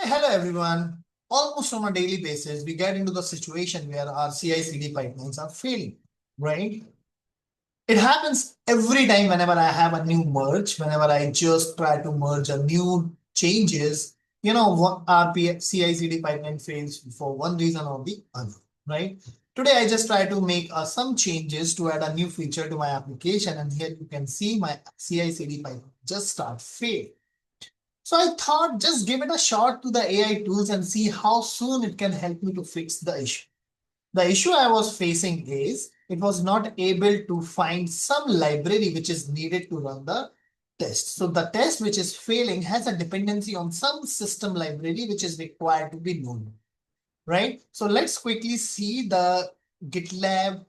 Hello everyone. Almost on a daily basis, we get into the situation where our CI/CD pipelines are failing, right? It happens every time whenever I have a new merge, whenever I just try to merge a new changes, our CI/CD pipeline fails for one reason or the other, right? Today, I just try to make some changes to add a new feature to my application, and here you can see my CI/CD pipeline just start failing. So I thought just give it a shot to the AI tools and see how soon it can help me to fix the issue. The issue I was facing is it was not able to find some library which is needed to run the test. So the test which is failing has a dependency on some system library which is required to be known, right? So let's quickly see the GitLab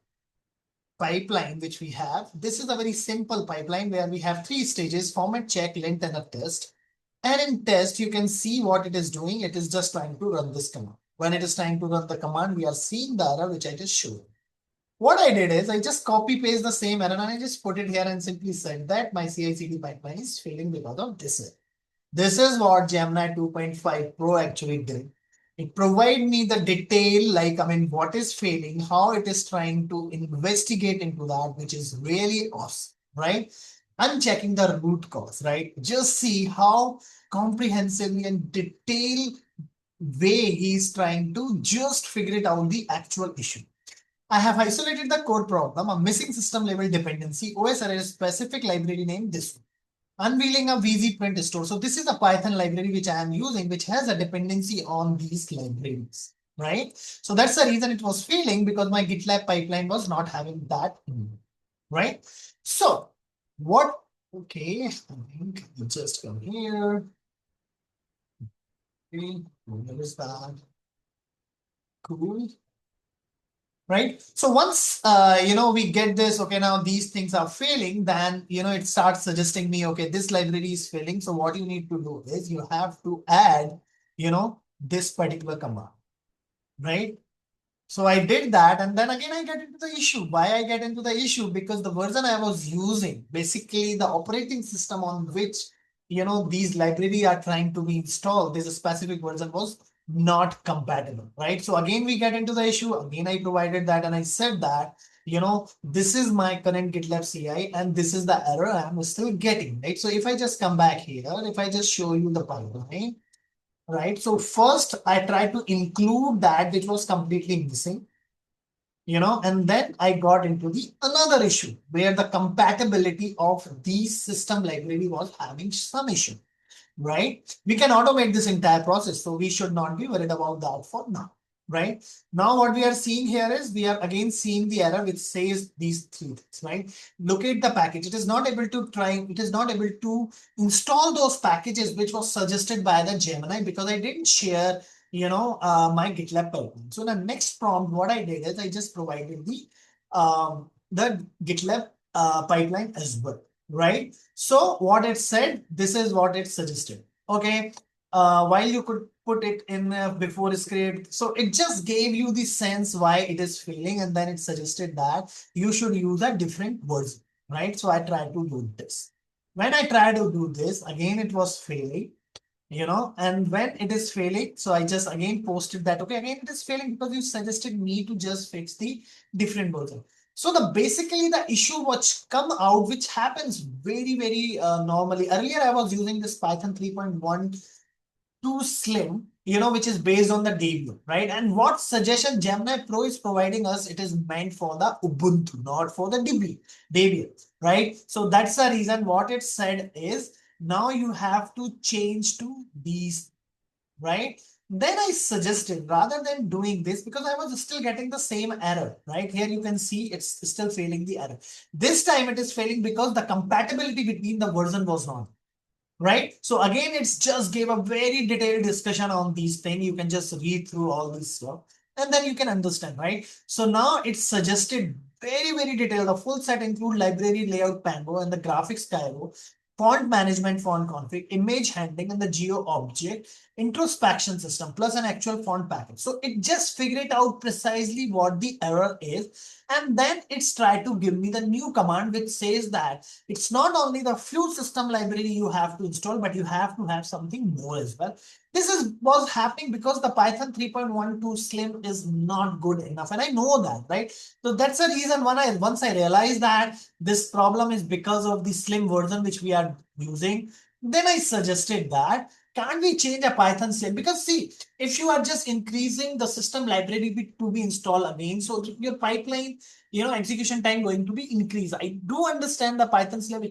pipeline which we have. This is a very simple pipeline where we have three stages: format, check, lint, and a test. And in test, you can see what it is doing. It is just trying to run this command. When it is trying to run the command, we are seeing the error which I just showed. What I did is I just copy paste the same error and I just put it here and simply said that my CI/CD pipeline is failing because of this error. This is what Gemini 2.5 Pro actually did. It provided me the detail, like, what is failing, how it is trying to investigate into that, which is really awesome, right? I'm checking the root cause, right? Just see how comprehensively and detailed way he's trying to just figure it out the actual issue. I have isolated the code problem, a missing system level dependency, OSError specific library name, this one. Unveiling a VZ print store. So this is a Python library which I am using, which has a dependency on these libraries, right? So that's the reason it was failing, because my GitLab pipeline was not having that, right? So what, okay, I think I'll just come here. Okay, where is that? Cool. Right. So once, we get this, okay, now these things are failing, then, it starts suggesting me, okay, this library is failing. So what you need to do is you have to add, this particular command, right? So I did that, and then again I get into the issue. Why I get into the issue? Because the version I was using, basically the operating system on which, these library are trying to be installed, this specific version was not compatible, right? So again, we get into the issue. Again, I provided that and I said that, this is my current GitLab CI and this is the error I'm still getting, right? So if I just come back here, if I just show you the pipeline, right? So first I tried to include that which was completely missing, and then I got into the another issue where the compatibility of these system library was having some issue, right? We can automate this entire process, so we should not be worried about that for now, right? Now what we are seeing here is we are again seeing the error which says these three things, right? Locate the package. It is not able to install those packages which was suggested by the Gemini, because I didn't share, my GitLab pipeline. So the next prompt, what I did is I just provided the GitLab pipeline as well, right? So what it said, this is what it suggested. Okay, while you could put it in before script, so it just gave you the sense why it is failing, and then it suggested that you should use a different version, right? So I tried to do this. When I tried to do this, again it was failing, and when it is failing, so I just again posted that, okay, again it is failing because you suggested me to just fix the different version. So the basically the issue which come out, which happens very normally. Earlier I was using this Python 3.1 too slim, which is based on the Debian, right? And what suggestion Gemini Pro is providing us, it is meant for the Ubuntu, not for the Debian, right? So that's the reason what it said is now you have to change to these, right? Then I suggested rather than doing this, because I was still getting the same error, right? Here you can see it's still failing the error. This time it is failing because the compatibility between the version was not, right? So again, it's just gave a very detailed discussion on these things. You can just read through all this stuff and then you can understand, right? So now it's suggested very detailed. The full set include library layout panel and the graphics Cairo, font management, font config, image handling, and the geo object, introspection system, plus an actual font package. So it just figured out precisely what the error is. And then it's tried to give me the new command which says that it's not only the fluid system library you have to install, but you have to have something more as well. This was happening because the Python 3.12 Slim is not good enough, and I know that, right? So that's the reason once I realized that this problem is because of the Slim version which we are using, then I suggested that can't we change a Python Slim? Because see, if you are just increasing the system library to be installed again, so your pipeline, execution time going to be increased. I do understand the Python Slim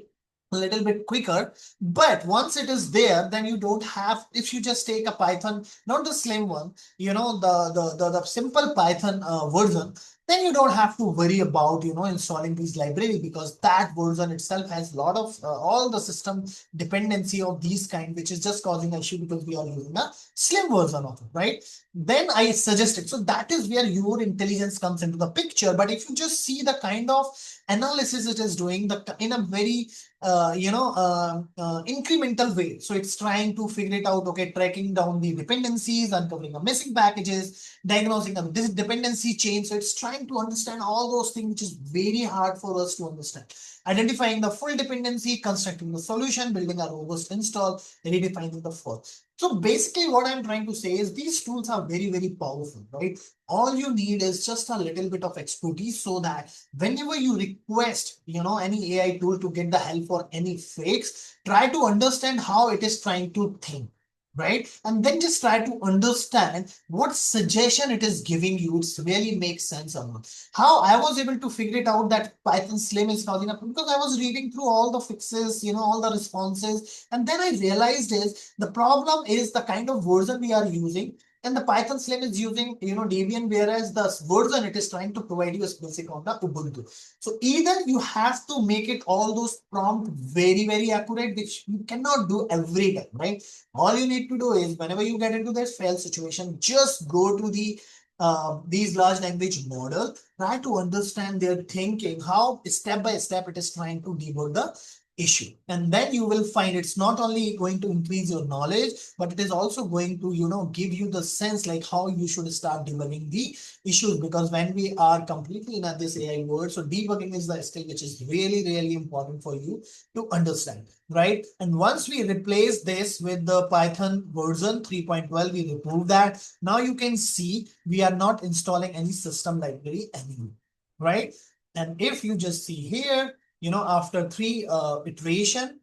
a little bit quicker, but once it is there, then you don't have, if you just take a Python, not the Slim one, the simple Python version, then you don't have to worry about, installing these library, because that version itself has a lot of all the system dependency of these kind, which is just causing an issue because we are using a Slim version of it, right? Then I suggested, so that is where your intelligence comes into the picture. But if you just see the kind of analysis it is doing in a very incremental way. So it's trying to figure it out, okay, tracking down the dependencies, uncovering the missing packages, diagnosing this dependency chain. So it's trying to understand all those things, which is very hard for us to understand. Identifying the full dependency, constructing the solution, building a robust install, redefining the fault. So basically what I'm trying to say is these tools are very, very powerful, right? All you need is just a little bit of expertise, so that whenever you request, any AI tool to get the help for any fix, try to understand how it is trying to think, right? And then just try to understand what suggestion it is giving you. It really makes sense or not. How I was able to figure it out that Python Slim is causing up, because I was reading through all the fixes, all the responses, and then I realized is the problem is the kind of version we are using. And the Python Slim is using, Debian, whereas the version it is trying to provide you is basic on the Ubuntu. So either you have to make it all those prompt very, very accurate, which you cannot do every time, right? All you need to do is whenever you get into this fail situation, just go to these large language model, try to understand their thinking, how step by step it is trying to debug the issue. And then you will find it's not only going to increase your knowledge, but it is also going to, give you the sense like how you should start debugging the issues. Because when we are completely in this AI world, so debugging is the skill which is really, really important for you to understand, right? And once we replace this with the Python version 3.12, we remove that. Now you can see we are not installing any system library anymore, right? And if you just see here, after 3 iteration,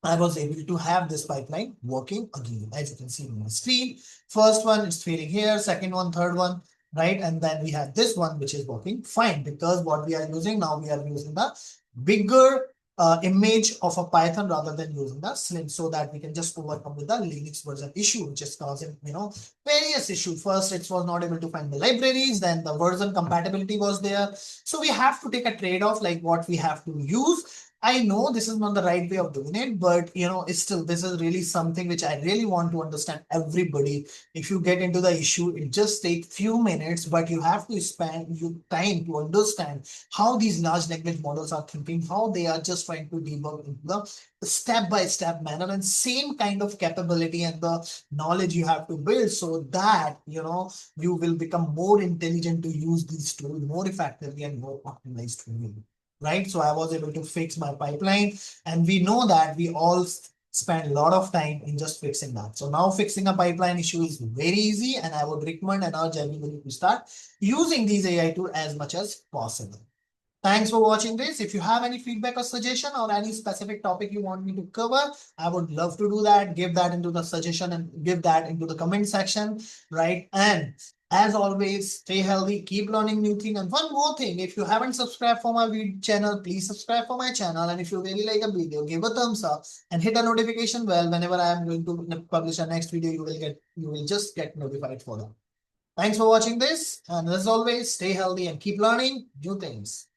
I was able to have this pipeline working again. As you can see on my screen, first one is failing here, second one, third one, right? And then we have this one, which is working fine, because what we are using now, we are using the bigger image of a Python rather than using the Slim, so that we can just overcome with the Linux version issue, which is causing, various issues. First, it was not able to find the libraries, then the version compatibility was there. So we have to take a trade-off, like what we have to use. I know this is not the right way of doing it, but it's still, this is really something which I really want to understand everybody. If you get into the issue, it just takes few minutes, but you have to spend your time to understand how these large language models are thinking, how they are just trying to debug in the step-by-step manner, and same kind of capability and the knowledge you have to build, so that you will become more intelligent to use these tools more effectively and more optimized for you. Right? So I was able to fix my pipeline, and we know that we all spend a lot of time in just fixing that. So now fixing a pipeline issue is very easy, and I would recommend and urge everybody to start using these AI tools as much as possible. Thanks for watching this. If you have any feedback or suggestion or any specific topic you want me to cover, I would love to do that. Give that into the suggestion and give that into the comment section, right? And as always, stay healthy, keep learning new things. And one more thing, if you haven't subscribed for my channel, please subscribe for my channel. And if you really like a video, give a thumbs up and hit a notification bell. Whenever I am going to publish a next video, you will just get notified for that. Thanks for watching this. And as always, stay healthy and keep learning new things.